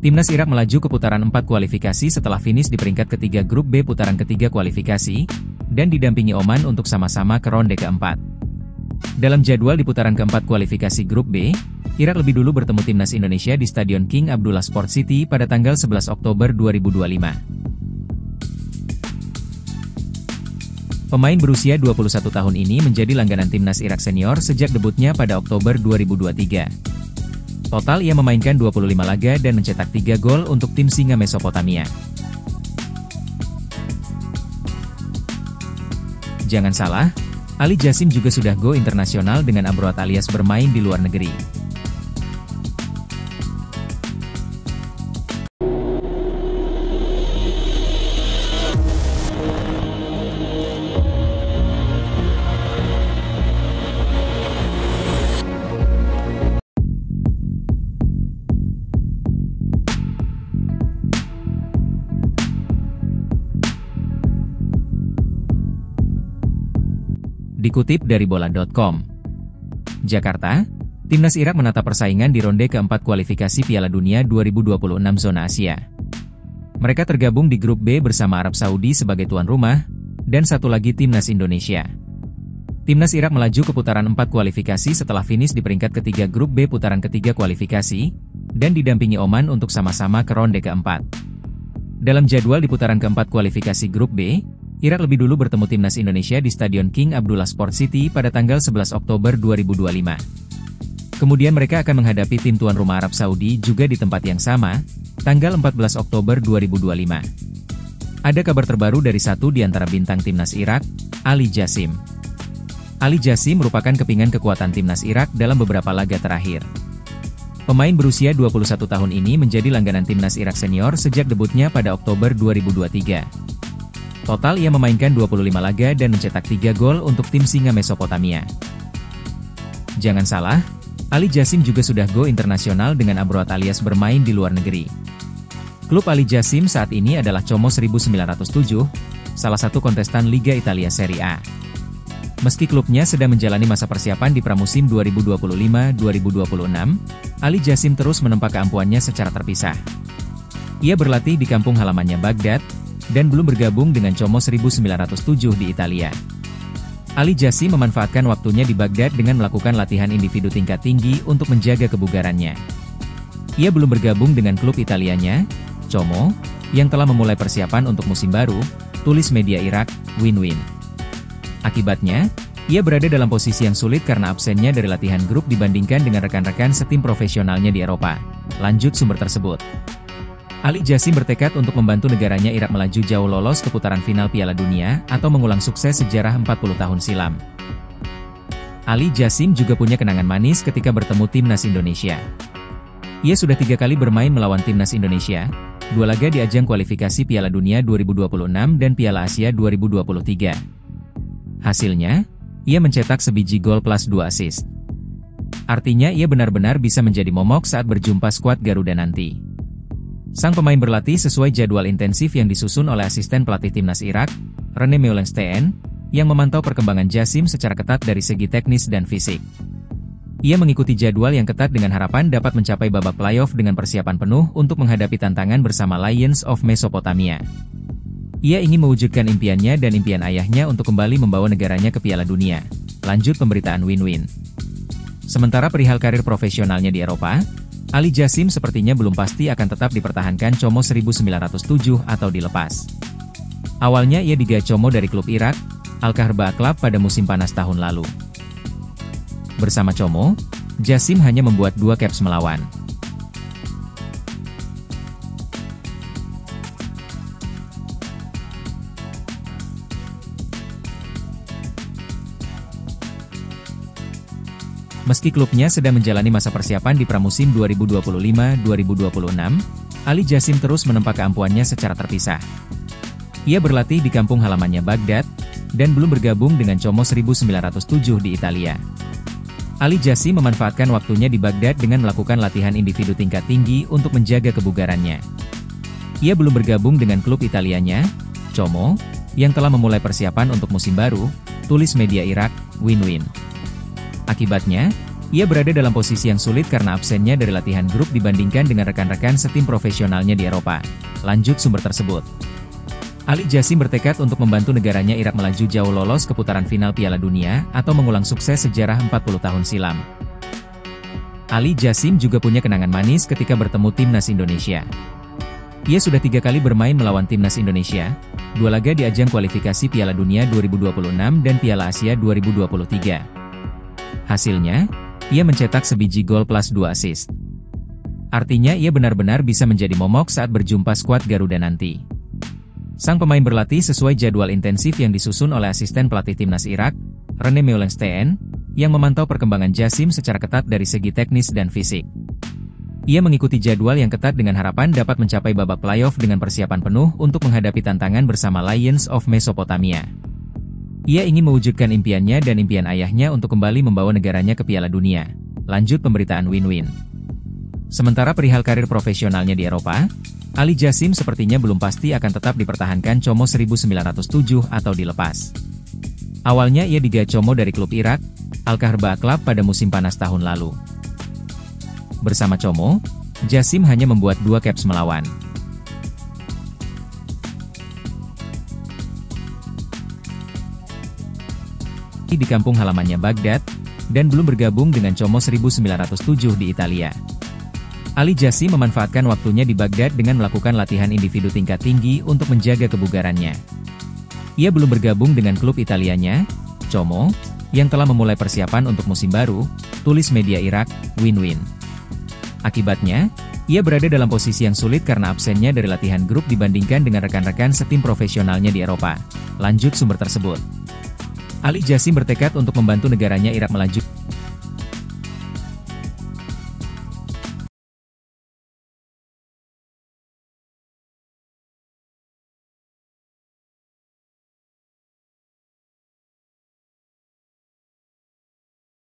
Timnas Irak melaju ke putaran 4 kualifikasi setelah finish di peringkat ketiga grup B putaran ketiga kualifikasi, dan didampingi Oman untuk sama-sama ke ronde keempat. Dalam jadwal di putaran keempat kualifikasi grup B, Irak lebih dulu bertemu Timnas Indonesia di Stadion King Abdullah Sport City pada tanggal 11 Oktober 2025. Pemain berusia 21 tahun ini menjadi langganan Timnas Irak senior sejak debutnya pada Oktober 2023. Total ia memainkan 25 laga dan mencetak 3 gol untuk tim Singa Mesopotamia. Jangan salah, Ali Jassim juga sudah go internasional dengan Abroad alias bermain di luar negeri. Dikutip dari bola.com, Jakarta, Timnas Irak menatap persaingan di ronde keempat kualifikasi Piala Dunia 2026 zona Asia. Mereka tergabung di grup B bersama Arab Saudi sebagai tuan rumah, dan satu lagi Timnas Indonesia. Timnas Irak melaju ke putaran 4 kualifikasi setelah finish di peringkat ketiga grup B putaran ketiga kualifikasi, dan didampingi Oman untuk sama-sama ke ronde keempat. Dalam jadwal di putaran keempat kualifikasi grup B, Irak lebih dulu bertemu Timnas Indonesia di Stadion King Abdullah Sport City pada tanggal 11 Oktober 2025. Kemudian mereka akan menghadapi tim tuan rumah Arab Saudi juga di tempat yang sama, tanggal 14 Oktober 2025. Ada kabar terbaru dari satu di antara bintang Timnas Irak, Ali Jassim. Ali Jassim merupakan kepingan kekuatan Timnas Irak dalam beberapa laga terakhir. Pemain berusia 21 tahun ini menjadi langganan Timnas Irak senior sejak debutnya pada Oktober 2023. Total ia memainkan 25 laga dan mencetak 3 gol untuk tim Singa Mesopotamia. Jangan salah, Ali Jassim juga sudah go internasional dengan Abroad alias bermain di luar negeri. Klub Ali Jassim saat ini adalah Como 1907, salah satu kontestan Liga Italia Serie A. Meski klubnya sedang menjalani masa persiapan di pramusim 2025-2026, Ali Jassim terus menempa keampuannya secara terpisah. Ia berlatih di kampung halamannya Baghdad, dan belum bergabung dengan Como 1907 di Italia. Ali Jassim memanfaatkan waktunya di Baghdad dengan melakukan latihan individu tingkat tinggi untuk menjaga kebugarannya. Ia belum bergabung dengan klub Italianya, Como, yang telah memulai persiapan untuk musim baru, tulis media Irak, Win-Win. Akibatnya, ia berada dalam posisi yang sulit karena absennya dari latihan grup dibandingkan dengan rekan-rekan setim profesionalnya di Eropa. Lanjut sumber tersebut. Ali Jassim bertekad untuk membantu negaranya Irak melaju jauh lolos ke putaran final Piala Dunia atau mengulang sukses sejarah 40 tahun silam. Ali Jassim juga punya kenangan manis ketika bertemu Timnas Indonesia. Ia sudah 3 kali bermain melawan Timnas Indonesia, 2 laga di ajang kualifikasi Piala Dunia 2026 dan Piala Asia 2023. Hasilnya, ia mencetak sebiji gol plus 2 assist. Artinya ia benar-benar bisa menjadi momok saat berjumpa skuad Garuda nanti. Sang pemain berlatih sesuai jadwal intensif yang disusun oleh asisten pelatih Timnas Irak, René Meulenstein, yang memantau perkembangan Jassim secara ketat dari segi teknis dan fisik. Ia mengikuti jadwal yang ketat dengan harapan dapat mencapai babak playoff dengan persiapan penuh untuk menghadapi tantangan bersama Lions of Mesopotamia. Ia ingin mewujudkan impiannya dan impian ayahnya untuk kembali membawa negaranya ke Piala Dunia. Lanjut pemberitaan Win-Win. Sementara perihal karir profesionalnya di Eropa, Ali Jassim sepertinya belum pasti akan tetap dipertahankan Como 1907 atau dilepas. Awalnya ia digaji Como dari klub Irak, Al-Kahrbah Club pada musim panas tahun lalu. Bersama Como, Jassim hanya membuat 2 caps melawan. Meski klubnya sedang menjalani masa persiapan di pramusim 2025-2026, Ali Jassim terus menempa keampuannya secara terpisah. Ia berlatih di kampung halamannya Baghdad, dan belum bergabung dengan Como 1907 di Italia. Ali Jassim memanfaatkan waktunya di Baghdad dengan melakukan latihan individu tingkat tinggi untuk menjaga kebugarannya. Ia belum bergabung dengan klub Italianya, Como, yang telah memulai persiapan untuk musim baru, tulis media Irak, Win-Win. Akibatnya, Ia berada dalam posisi yang sulit karena absennya dari latihan grup dibandingkan dengan rekan-rekan setim profesionalnya di Eropa. Lanjut sumber tersebut. Ali Jassim bertekad untuk membantu negaranya Irak melaju jauh lolos ke putaran final Piala Dunia atau mengulang sukses sejarah 40 tahun silam. Ali Jassim juga punya kenangan manis ketika bertemu timnas Indonesia. Ia sudah 3 kali bermain melawan timnas Indonesia, 2 laga di ajang kualifikasi Piala Dunia 2026 dan Piala Asia 2023. Hasilnya, ia mencetak sebiji gol plus 2 assist. Artinya ia benar-benar bisa menjadi momok saat berjumpa skuad Garuda nanti. Sang pemain berlatih sesuai jadwal intensif yang disusun oleh asisten pelatih timnas Irak, René Meulensteen, yang memantau perkembangan Jassim secara ketat dari segi teknis dan fisik. Ia mengikuti jadwal yang ketat dengan harapan dapat mencapai babak playoff dengan persiapan penuh untuk menghadapi tantangan bersama Lions of Mesopotamia. Ia ingin mewujudkan impiannya dan impian ayahnya untuk kembali membawa negaranya ke Piala Dunia. Lanjut pemberitaan win-win. Sementara perihal karir profesionalnya di Eropa, Ali Jassim sepertinya belum pasti akan tetap dipertahankan Como 1907 atau dilepas. Awalnya ia digait Como dari klub Irak, Al-Kahrbah Club pada musim panas tahun lalu. Bersama Como, Jassim hanya membuat 2 caps melawan. Di kampung halamannya Baghdad, dan belum bergabung dengan Como 1907 di Italia. Ali Jassim memanfaatkan waktunya di Baghdad dengan melakukan latihan individu tingkat tinggi untuk menjaga kebugarannya. Ia belum bergabung dengan klub Italianya, Como, yang telah memulai persiapan untuk musim baru, tulis media Irak, win-win. Akibatnya, ia berada dalam posisi yang sulit karena absennya dari latihan grup dibandingkan dengan rekan-rekan setim profesionalnya di Eropa. Lanjut sumber tersebut. Ali Jassim bertekad untuk membantu negaranya Irak melaju